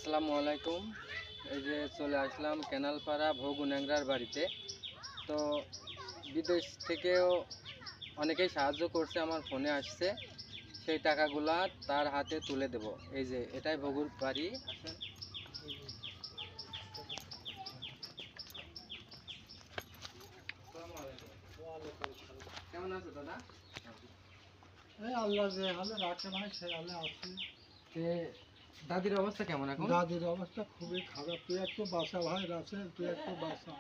আসসালামু আলাইকুম। এই যে চলে আসলাম কেনালপাড়া ভগু ন্যাংরার বাড়িতে। তো বিদেশ থেকেও অনেকেই সাহায্য করছে, আমার ফোনে আসছে, সেই টাকাগুলা তার হাতে তুলে দেব। এই যে এটাই ভগুর বাড়ি। আসেন। কেমন আছো দাদা? আল্লাহ যে হালে রাখে মানে সেই হালে আছি। দাদির অবস্থা কেমন এখন? দাদির অবস্থা খুবই খারাপ। তুই একটু বাসা ভাই রাসেল, তুই একটু বাসা।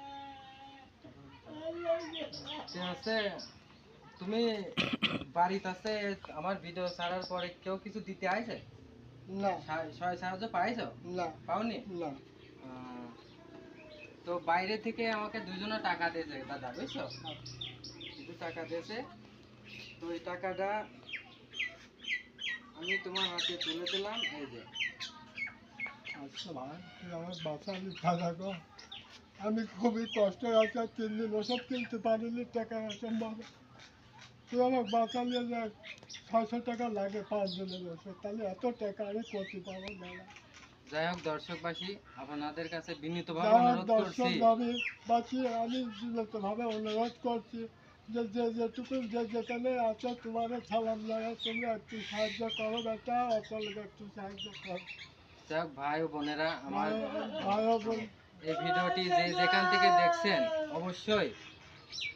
আছে তুমি বাড়িতে আছে, আমার ভিডিও ছাড়ার পরে কেউ কিছু দিতে আইছে? না সাহায্য পাইছো? না পাওনি? না। আহ, তো বাইরে থেকে আমাকে দুজনে টাকা দিয়েছে দাদা, বুঝছো? কিছু টাকা দিয়েছে। তো এই টাকাটা আমি তোমার হাতে তুলে দিলাম। এই যে আচ্ছা ভাই, তুই আমার বাঁচালি দাদা গো। আমি খুবই কষ্ট আছে, 3 দিন ওষুধ কিনতে পারিনি, টাকা অসম্ভব। তুই আমার বাঁচালি যে 600 টাকা লাগে 5 দিনের ওষুধ, তাহলে এত টাকা আমি করতে পারবো দাদা। যাই হোক দর্শকবাসী, আপনাদের কাছে বিনীতভাবে যাই হোক অনুরোধ করছি। দর্শক, আমি আমি বিনীতভাবে অনুরোধ করছি যে যেটুকু যেখানে আছে তোমার সালাম জানাই, তুমি একটু সাহায্য করো বেটা, অচলকে একটু সাহায্য করো। যাই হোক ভাই ও বোনেরা, আমার ভাই বোন, এই ভিডিওটি যে যেখান থেকে দেখছেন অবশ্যই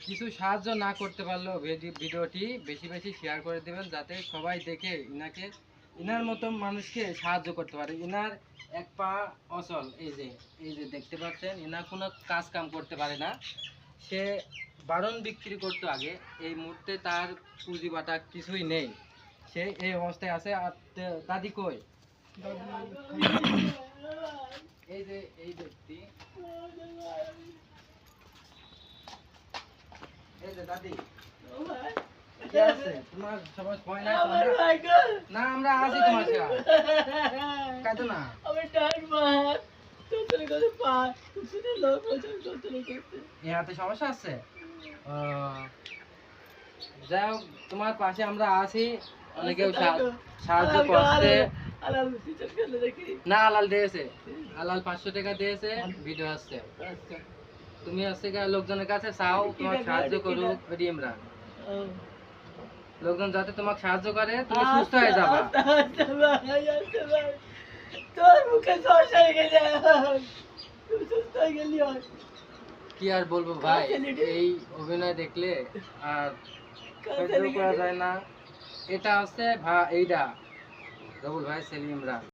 কিছু সাহায্য না করতে পারলেও ভিডিওটি বেশি বেশি শেয়ার করে দেবেন, যাতে সবাই দেখে ইনার মতো মানুষকে সাহায্য করতে পারে। ইনার এক পা অচল, এই যে দেখতে পাচ্ছেন, ইনা কোনো কাজ কাম করতে পারে না। সে বারণ বিক্রি করতো আগে, এই মুহূর্তে তার পুঁজি বাটা কিছুই নেই, সে এই অবস্থায় আছে। আর দাদি কই? এই যে এই ব্যক্তি, এই যে দাদি, কে আছে? তোমার সবার ভয় নাই? না, আমরা আছি তোমার সাথে, কাঁদো না। এই হাতে সমস্যা আছে? যাই হোক, তোমার পাশে আমরা আছি। অনেকেও সাহায্য করছে। না, আলাল দিয়েছে, আলাল 500 টাকা দিয়েছে, ভিডিও আসছে। তুমি আসছে লোকজনের কাছে চাও তোমার সাহায্য করুক, ওইটি ইমরান। লোকজন যাতে তোমাকে সাহায্য করে, তুমি সুস্থ হয়ে যাবা। কি আর বলবো ভাই, এই অভিনয় দেখলে আর সহ্য করা যায় না। এটা হচ্ছে এইটা রবুল ভাই, সেলিম ইমরান।